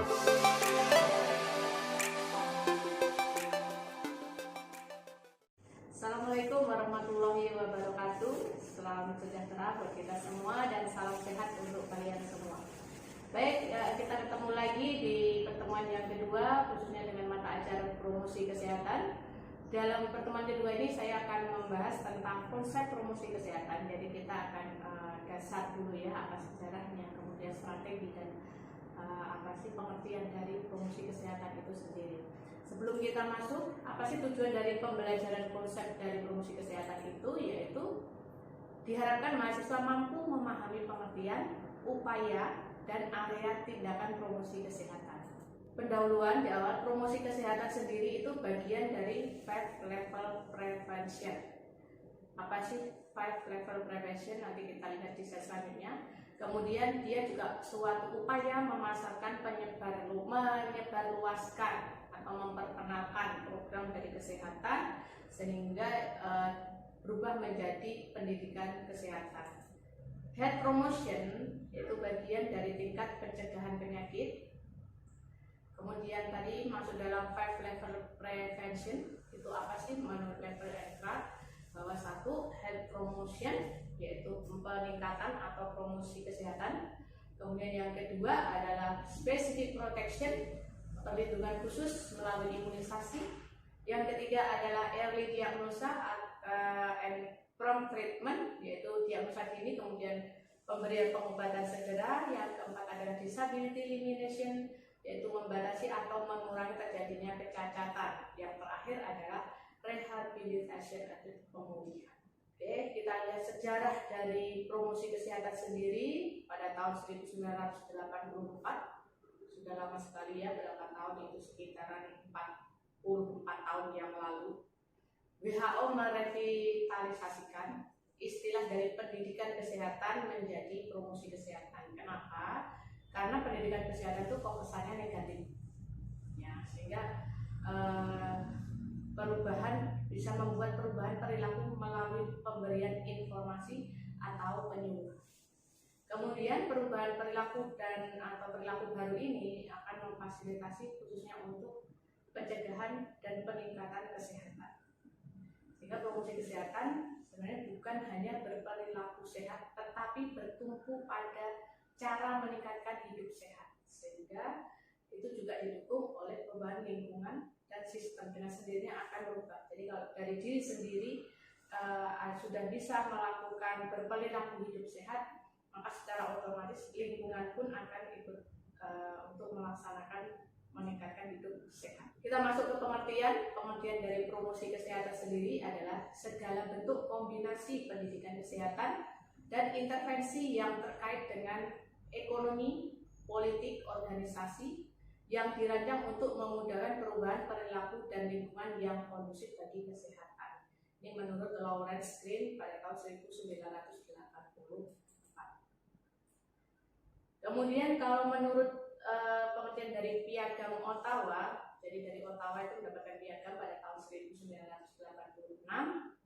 Assalamualaikum warahmatullahi wabarakatuh. Salam sejahtera buat kita semua dan salam sehat untuk kalian semua. Baik, kita ketemu lagi di pertemuan yang kedua, khususnya dengan mata ajar promosi kesehatan. Dalam pertemuan kedua ini saya akan membahas tentang konsep promosi kesehatan. Jadi kita akan dasar dulu ya, apa sejarahnya, kemudian strategi dan apa sih pengertian dari promosi kesehatan itu sendiri. Sebelum kita masuk, apa sih tujuan dari pembelajaran konsep dari promosi kesehatan itu? Yaitu diharapkan mahasiswa mampu memahami pengertian, upaya, dan area tindakan promosi kesehatan. Pendahuluan di awal, promosi kesehatan sendiri itu bagian dari 5 level prevention. Apa sih 5 level prevention? Nanti kita lihat di slide selanjutnya. Kemudian dia juga suatu upaya memasarkan menyebarluaskan atau memperkenalkan program dari kesehatan sehingga berubah menjadi pendidikan kesehatan. Health promotion itu bagian dari tingkat pencegahan penyakit. Kemudian tadi masuk dalam 5 level prevention, itu apa sih menurut level Ekra? Bahwa satu, health promotion yaitu peningkatan atau promosi kesehatan. Kemudian yang kedua adalah specific protection, perlindungan khusus melalui imunisasi. Yang ketiga adalah early diagnosa and prompt treatment, yaitu diagnosa dini kemudian pemberian pengobatan segera. Yang keempat adalah disability elimination, yaitu membatasi atau mengurangi terjadinya kecacatan. Yang terakhir adalah rehabilitation atau pemulihan. Oke, kita lihat sejarah dari promosi kesehatan sendiri pada tahun 1984. Sudah lama sekali ya, berapa tahun itu, sekitaran 44 tahun yang lalu. WHO merevitalisasikan istilah dari pendidikan kesehatan menjadi promosi kesehatan. Kenapa? Karena pendidikan kesehatan itu kok kesannya negatif. Ya, sehingga perubahan bisa membuat perubahan perilaku melalui pemberian informasi atau penyuluhan. Kemudian perubahan perilaku dan atau perilaku baru ini akan memfasilitasi khususnya untuk pencegahan dan peningkatan kesehatan. Sehingga promosi kesehatan sebenarnya bukan hanya berperilaku sehat, tetapi bertumpu pada cara meningkatkan hidup sehat. Sehingga itu juga didukung oleh perubahan lingkungan dan sistem, dengan sendirinya akan berubah. Jadi kalau dari diri sendiri sudah bisa melakukan berperilaku hidup sehat, maka secara otomatis lingkungan pun akan ikut untuk melaksanakan meningkatkan hidup sehat. Kita masuk ke pengertian dari promosi kesehatan sendiri adalah segala bentuk kombinasi pendidikan kesehatan dan intervensi yang terkait dengan ekonomi, politik, organisasi yang dirancang untuk memudahkan perubahan perilaku dan lingkungan yang kondusif bagi kesehatan. Ini menurut Lawrence Green pada tahun 1984. Kemudian kalau menurut pengertian dari Piagam Ottawa, jadi dari Ottawa itu mendapatkan piagam pada tahun 1986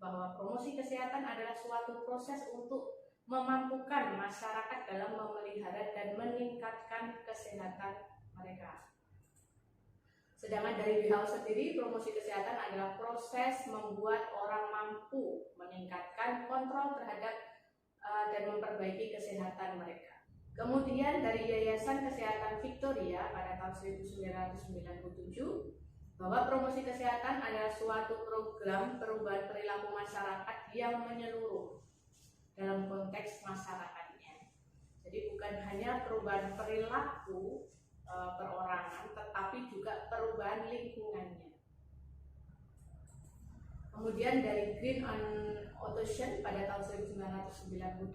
bahwa promosi kesehatan adalah suatu proses untuk memampukan masyarakat dalam memelihara dan meningkatkan kesehatan mereka. Sedangkan dari WHO sendiri, promosi kesehatan adalah proses membuat orang mampu meningkatkan kontrol terhadap dan memperbaiki kesehatan mereka. Kemudian dari Yayasan Kesehatan Victoria pada tahun 1997 bahwa promosi kesehatan adalah suatu program perubahan perilaku masyarakat yang menyeluruh dalam konteks masyarakatnya. Jadi bukan hanya perubahan perilaku perorangan, tetapi juga perubahan lingkungannya. Kemudian dari Green on Ocean pada tahun 1998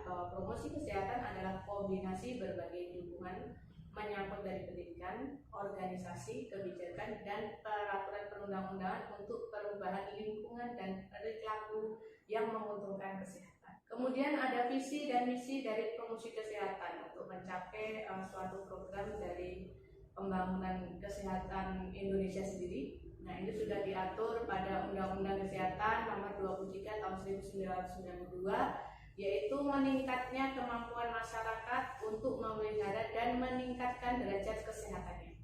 bahwa promosi kesehatan adalah kombinasi berbagai dukungan menyangkut dari pendidikan, organisasi, kebijakan, dan peraturan perundang-undangan untuk perubahan lingkungan dan perilaku yang menguntungkan kesehatan. Kemudian ada visi dan misi dari promosi kesehatan untuk mencapai suatu program dari pembangunan kesehatan Indonesia sendiri. Nah, ini sudah diatur pada Undang-Undang Kesehatan Nomor 23 Tahun 1992 yaitu meningkatnya kemampuan masyarakat untuk memelihara dan meningkatkan derajat kesehatannya,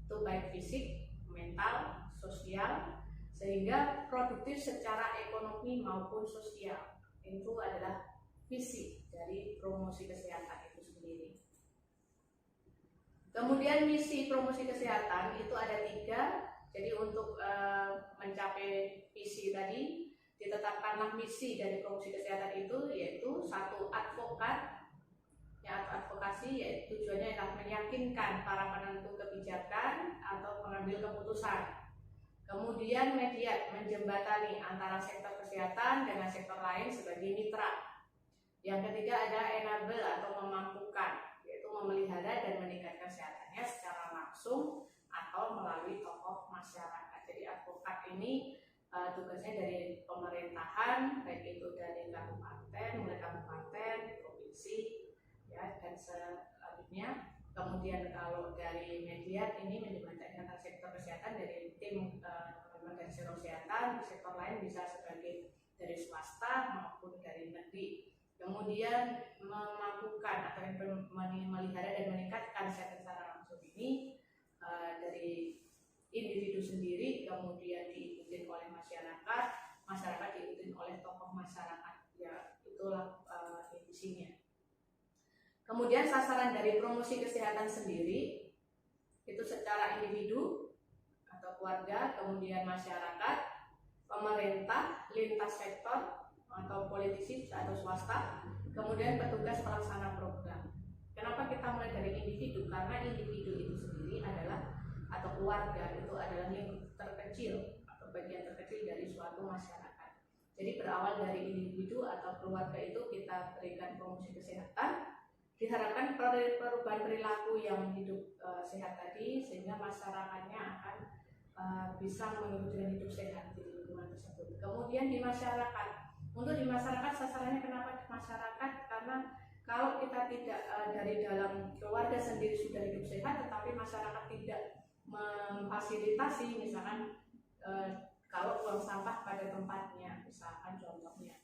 itu baik fisik, mental, sosial, sehingga produktif secara ekonomi maupun sosial. Itu adalah visi dari promosi kesehatan itu sendiri. Kemudian misi promosi kesehatan itu ada 3. Jadi untuk mencapai visi tadi, ditetapkanlah misi dari promosi kesehatan itu, yaitu 1, advokat, advokasi, yaitu tujuannya adalah meyakinkan para penentu kebijakan atau pengambil keputusan. Kemudian mediat, menjembatani antara sektor kesehatan dengan sektor lain sebagai mitra. Yang ketiga ada enable atau memampukan, yaitu memelihara dan meningkatkan kesehatannya secara langsung atau melalui tokoh masyarakat. Jadi advokat ini tugasnya dari pemerintahan, baik itu dari kabupaten, mulai kabupaten, provinsi, ya, dan selanjutnya. Kemudian kalau dari mediat ini menjembatani antara sektor kesehatan dari tim teman-teman dari sektor kesehatan, di sektor lain bisa sebagai dari swasta maupun dari negeri. Kemudian memampukan atau memelihara dan meningkatkan kesehatan secara langsung ini dari individu sendiri, kemudian diikuti oleh masyarakat, masyarakat diikuti oleh tokoh masyarakat, ya itulah isinya. Kemudian sasaran dari promosi kesehatan sendiri itu secara individu atau keluarga, kemudian masyarakat, pemerintah, lintas sektor atau politisi atau swasta, kemudian petugas pelaksana program. Kenapa kita mulai dari individu? Karena individu itu sendiri adalah atau keluarga itu adalah lingkup terkecil atau bagian terkecil dari suatu masyarakat. Jadi berawal dari individu atau keluarga itu kita berikan promosi kesehatan, diharapkan perubahan perilaku yang hidup sehat tadi, sehingga masyarakatnya akan bisa mengikuti hidup sehat di lingkungan tersebut. Kemudian di masyarakat, untuk di masyarakat sasarannya kenapa di masyarakat? Karena kalau kita tidak dari dalam keluarga sendiri sudah hidup sehat, tetapi masyarakat tidak memfasilitasi, misalkan kalau buang sampah pada tempatnya, misalkan contohnya.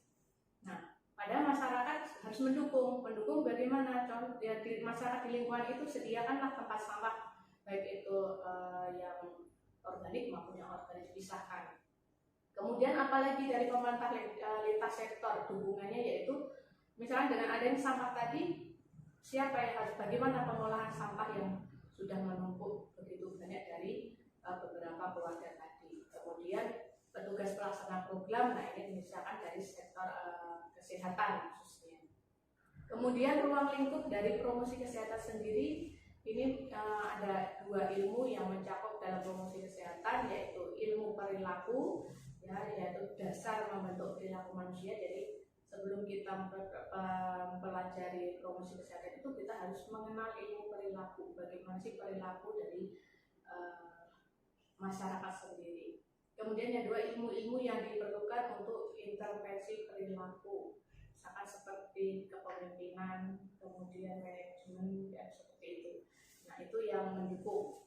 Nah, padahal masyarakat harus mendukung bagaimana? Contoh ya, di masyarakat di lingkungan itu sediakanlah tempat sampah, baik itu yang organik maupun yang organik dipisahkan. Kemudian apalagi dari pemerintah lintas sektor dukungannya, yaitu misalkan dengan adanya sampah tadi, siapa yang harus, bagaimana pengolahan sampah yang sudah menumpuk begitu banyak dari beberapa keluarga tadi. Kemudian petugas pelaksana program, nah ini misalkan dari sektor kesehatan khususnya. Kemudian ruang lingkup dari promosi kesehatan sendiri, ini ada 2 ilmu yang mencakup dalam promosi kesehatan, yaitu ilmu perilaku, ya, yaitu dasar membentuk perilaku manusia. Jadi sebelum kita mempelajari promosi kesehatan itu, kita harus mengenal ilmu perilaku, bagaimana sih perilaku dari masyarakat sendiri. Kemudian yang 2 ilmu-ilmu yang diperlukan untuk intervensi perilaku, misalkan seperti kepemimpinan, kemudian manajemen, ya, seperti itu. Nah, itu yang mendukung.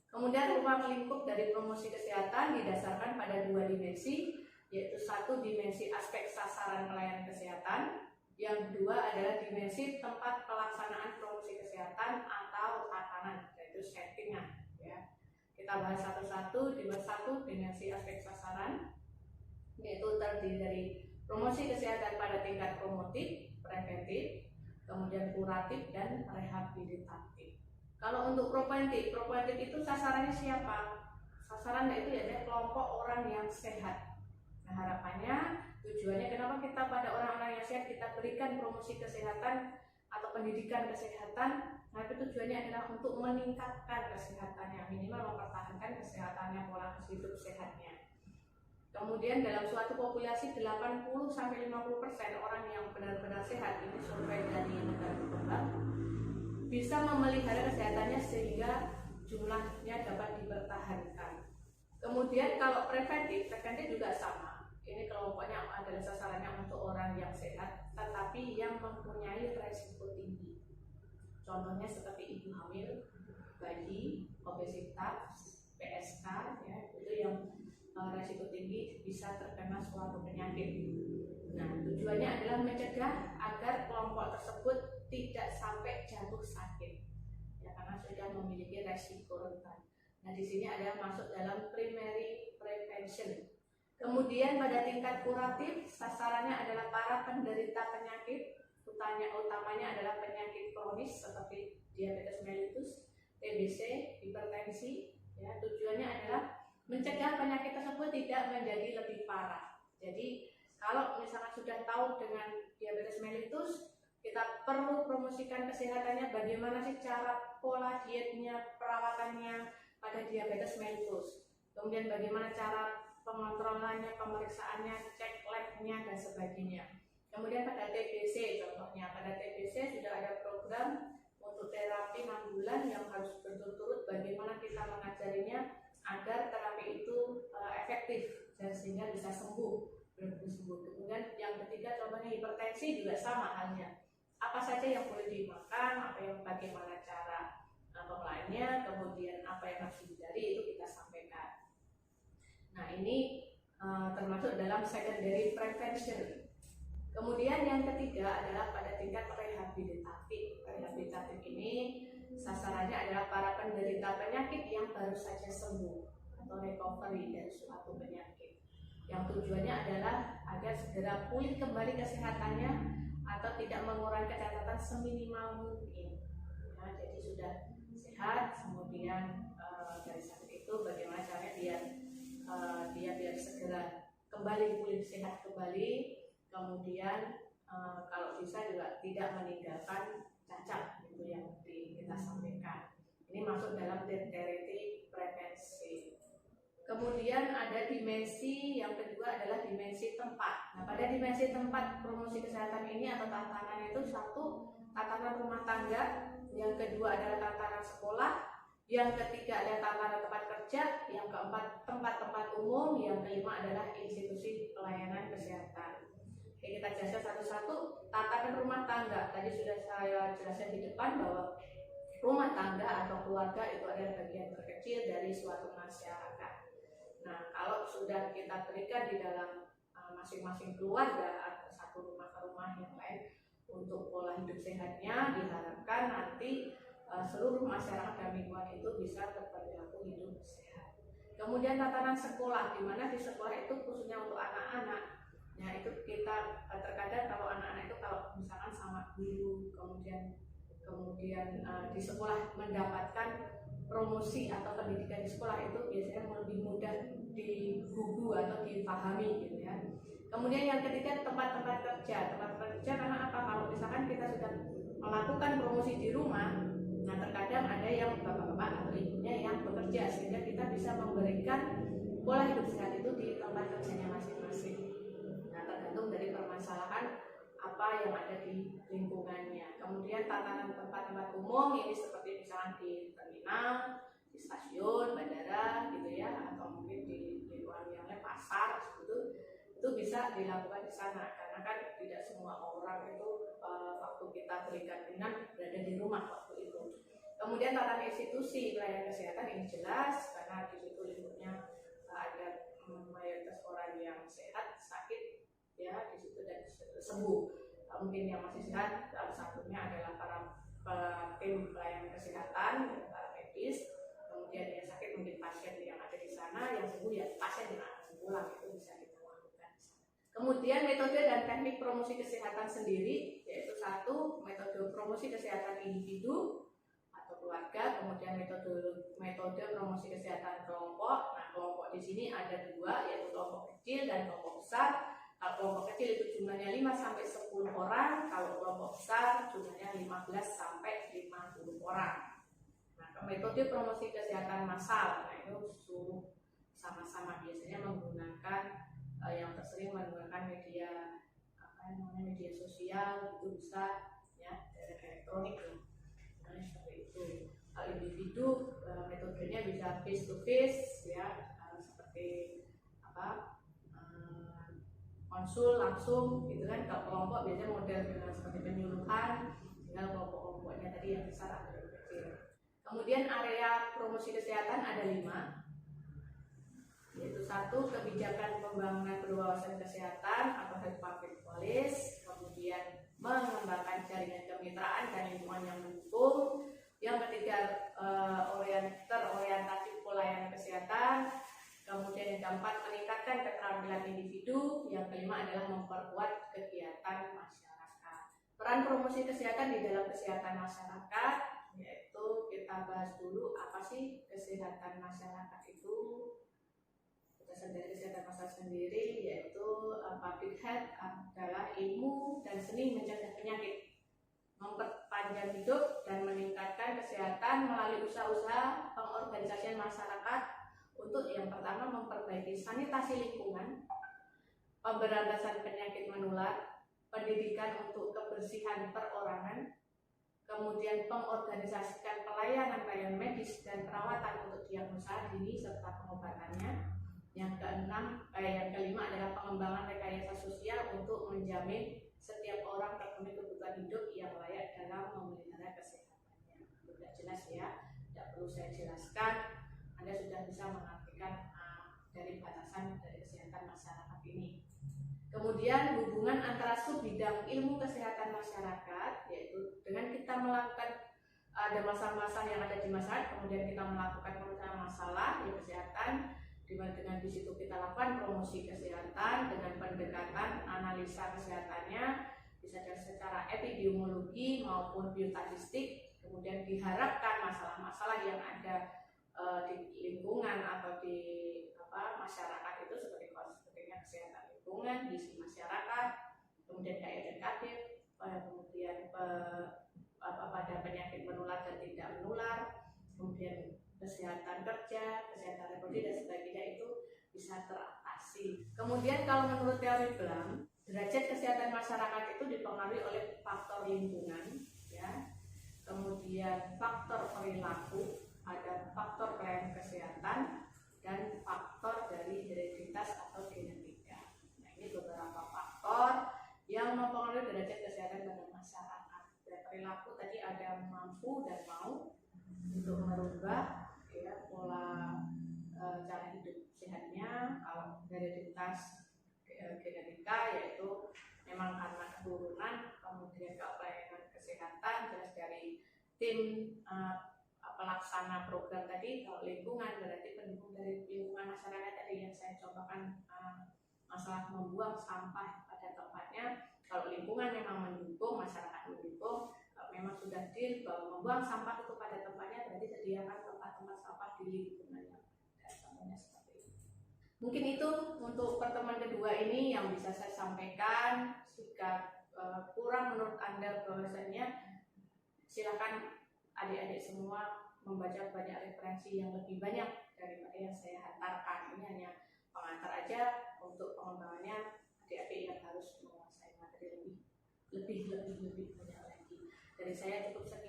Kemudian ruang lingkup dari promosi kesehatan didasarkan pada 2 dimensi, yaitu 1 dimensi aspek sasaran pelayanan kesehatan, yang 2 adalah dimensi tempat pelaksanaan promosi kesehatan atau tatanan, yaitu settingan. Ya. Kita bahas satu-satu. Di 1 dimensi aspek sasaran, yaitu terdiri dari promosi kesehatan pada tingkat promotif, preventif, kemudian kuratif, dan rehabilitatif. Kalau untuk preventif itu sasarannya siapa? Sasarannya itu ya kelompok orang yang sehat. Nah, harapannya, tujuannya kenapa kita pada orang-orang yang sehat kita berikan promosi kesehatan atau pendidikan kesehatan. Nah, itu tujuannya adalah untuk meningkatkan kesehatannya, minimal mempertahankan kesehatannya, pola hidup sehatnya. Kemudian dalam suatu populasi 80-50% orang yang benar-benar sehat, ini survei dari negara berkembang, bisa memelihara kesehatannya sehingga jumlahnya dapat dipertahankan. Kemudian kalau preventif juga sama. Ini kelompoknya adalah sasarannya untuk orang yang sehat, tetapi yang mempunyai resiko tinggi. Contohnya seperti ibu hamil, bayi, obesitas, PSK, ya, itu yang resiko tinggi bisa terkena suatu penyakit. Nah, tujuannya adalah mencegah agar kelompok tersebut tidak sampai jatuh sakit, ya, karena sudah memiliki resiko rentan. Nah, di sini ada masuk dalam primary prevention. Kemudian pada tingkat kuratif, sasarannya adalah para penderita penyakit, utamanya adalah penyakit kronis seperti diabetes mellitus, TBC, hipertensi. Ya, tujuannya adalah mencegah penyakit tersebut tidak menjadi lebih parah. Jadi kalau misalkan sudah tahu dengan diabetes mellitus, kita perlu promosikan kesehatannya, bagaimana sih cara pola dietnya, perawatannya pada diabetes mellitus. Kemudian bagaimana cara pengontrolannya, pemeriksaannya, cek labnya, dan sebagainya. Kemudian pada TBC contohnya, pada TBC sudah ada program untuk terapi 6 bulan yang harus berturut-turut bagaimana kita mengajarinya agar terapi itu efektif dan sehingga bisa sembuh. Kemudian yang ketiga contohnya hipertensi juga sama halnya. Apa saja yang boleh dimakan, bagaimana cara pengolahannya, kemudian apa yang harus dihindari, itu kita sampaikan. Nah, ini termasuk dalam secondary prevention. Kemudian yang ketiga adalah pada tingkat rehabilitatif. Rehabilitatif ini sasarannya adalah para penderita penyakit yang baru saja sembuh atau recovery dari suatu penyakit. Yang tujuannya adalah agar segera pulih kembali kesehatannya atau tidak mengurangi catatan seminimal mungkin. Ya, jadi sudah sehat, kemudian dari sakit itu bagaimana caranya dia biar segera kembali pulih sehat kembali, kemudian kalau bisa juga tidak meninggalkan cacat, itu yang kita sampaikan. Ini masuk dalam tertiary prevention. Kemudian ada dimensi yang kedua adalah dimensi tempat. Nah, pada dimensi tempat promosi kesehatan ini atau tatanan itu satu, tatanan rumah tangga, yang kedua adalah tatanan sekolah, yang ketiga adalah tatanan tempat kerja, yang keempat tempat-tempat umum, yang kelima adalah institusi pelayanan kesehatan. Oke, kita jelaskan satu-satu. Tatanan rumah tangga, tadi sudah saya jelaskan di depan bahwa rumah tangga atau keluarga itu adalah bagian terkecil dari suatu masyarakat. Nah, kalau sudah kita berikan di dalam masing-masing keluarga atau satu rumah ke rumah yang lain untuk pola hidup sehatnya, diharapkan nanti seluruh masyarakat dan lingkungan itu bisa berperilaku hidup sehat. Kemudian tatanan sekolah, di mana di sekolah itu khususnya untuk anak-anak. Nah, itu kita terkadang kalau anak-anak itu kalau misalkan sama guru, kemudian di sekolah mendapatkan promosi atau pendidikan di sekolah itu biasanya lebih mudah digugu atau dipahami gitu ya. Kemudian yang ketiga tempat-tempat kerja. Tempat-tempat kerja karena apa? Kalau misalkan kita sudah melakukan promosi di rumah, nah terkadang ada yang bapak-bapak atau ibunya yang bekerja sehingga kita bisa memberikan pola hidup sehat itu di tempat kerjanya masing-masing. Nah, tergantung dari permasalahan apa yang ada di lingkungannya. Kemudian tatanan tempat-tempat umum ini seperti misalnya di terminal, di stasiun, bandara gitu ya, atau mungkin di lingkungan yang lain, pasar itu bisa dilakukan di sana karena kan tidak semua orang itu waktu kita berikan pelayanan berada di rumah waktu itu. Kemudian tatanan institusi pelayanan kesehatan ini jelas karena di situ lingkupnya ada mayoritas orang yang sehat, sakit ya di situ dan sembuh. Mungkin yang masih sehat satunya adalah para tim pelayanan kesehatan, para medis. Kemudian yang sakit mungkin pasien yang ada di sana, yang sembuh ya pasien yang akan pulang, itu bisa kita lakukan. Kemudian metode dan teknik promosi kesehatan sendiri, yaitu satu metode promosi kesehatan individu atau keluarga, kemudian metode promosi kesehatan kelompok. Nah, kelompok di sini ada dua, yaitu kelompok kecil dan kelompok besar. Kalau kelompok kecil itu jumlahnya 5-10 orang, kalau kelompok besar jumlahnya 15-50 orang. Nah, metode promosi kesehatan massal, nah itu suruh sama-sama biasanya menggunakan yang tersering menggunakan media media sosial, itu bisa ya dari elektronik ya. Nah, seperti itu. Kalau individu metodenya bisa face to face ya, seperti konsul langsung gitu kan. Kalau kelompok biasanya model seperti penyuluhan, tinggal kelompok-kelompoknya tadi yang besar atau yang kecil. Kemudian area promosi kesehatan ada 5, yaitu satu kebijakan pembangunan berwawasan kesehatan atau health public spesialis, kemudian mengembangkan jaringan kemitraan dan lingkungan yang mendukung. Yang ketiga, terorientasi pelayanan kesehatan. Kemudian yang keempat, meningkatkan keterampilan individu. Yang kelima adalah memperkuat kegiatan masyarakat. Peran promosi kesehatan di dalam kesehatan masyarakat, yaitu kita bahas dulu apa sih kesehatan masyarakat itu. Dari kesehatan masyarakat sendiri, yaitu public health adalah ilmu dan seni mencegah penyakit, memperpanjang hidup dan meningkatkan kesehatan melalui usaha-usaha pengorganisasian masyarakat untuk yang pertama memperbaiki sanitasi lingkungan, pemberantasan penyakit menular, pendidikan untuk kebersihan perorangan, kemudian pengorganisasikan pelayanan medis dan perawatan untuk diagnosa dini serta pengobatannya. Yang kelima adalah pengembangan rekayasa sosial untuk menjamin setiap orang terpenuhi kebutuhan hidup yang layak dalam memelihara kesehatannya. Sudah jelas ya, tidak perlu saya jelaskan. Anda sudah bisa mengartikan dari batasan dari kesehatan masyarakat ini. Kemudian hubungan antara sub bidang ilmu kesehatan masyarakat, yaitu dengan kita melakukan ada masalah-masalah yang ada di masyarakat, kemudian kita melakukan masalah di kesehatan, dengan di situ kita lakukan promosi kesehatan dengan pendekatan analisa kesehatannya, bisa secara epidemiologi maupun biostatistik. Kemudian diharapkan masalah-masalah yang ada di lingkungan atau di masyarakat itu sepertinya kesehatan lingkungan, gizi masyarakat, kemudian daya dekattif, kemudian pada penyakit menular dan tidak menular, kemudian kesehatan kerja, kesehatan reproduksi dan sebagainya itu bisa teratasi. Kemudian kalau menurut teori Blam, derajat kesehatan masyarakat itu dipengaruhi oleh faktor lingkungan, ya. Kemudian faktor perilaku, ada faktor pelayanan kesehatan dan faktor dari hereditas atau genetika. Nah, ini beberapa faktor yang mempengaruhi derajat kesehatan pada masyarakat. Dan perilaku tadi ada mampu dan mau untuk merubah pola cara hidup sehatnya. Kalau hereditas genetika yaitu memang karena keturunan, kemudian kalau pelayanan kesehatan jelas dari tim pelaksana program tadi. Kalau lingkungan berarti pendukung dari lingkungan masyarakat tadi yang saya contohkan, masalah membuang sampah pada tempatnya. Kalau lingkungan memang mendukung, masyarakat mendukung, memang sudah deal bahwa membuang sampah itu pada tempatnya, berarti sediakan tempat-tempat sampah di lingkungan yang ada, seperti itu. Mungkin itu untuk pertemuan kedua ini yang bisa saya sampaikan. Jika kurang menurut Anda bahwasannya, silakan adik-adik semua membaca banyak referensi yang lebih banyak daripada yang saya hantarkan. Ini hanya pengantar aja, untuk pengembangannya adik-adik yang harus menguasai materi lebih banyak lagi. Dari saya cukup sekian.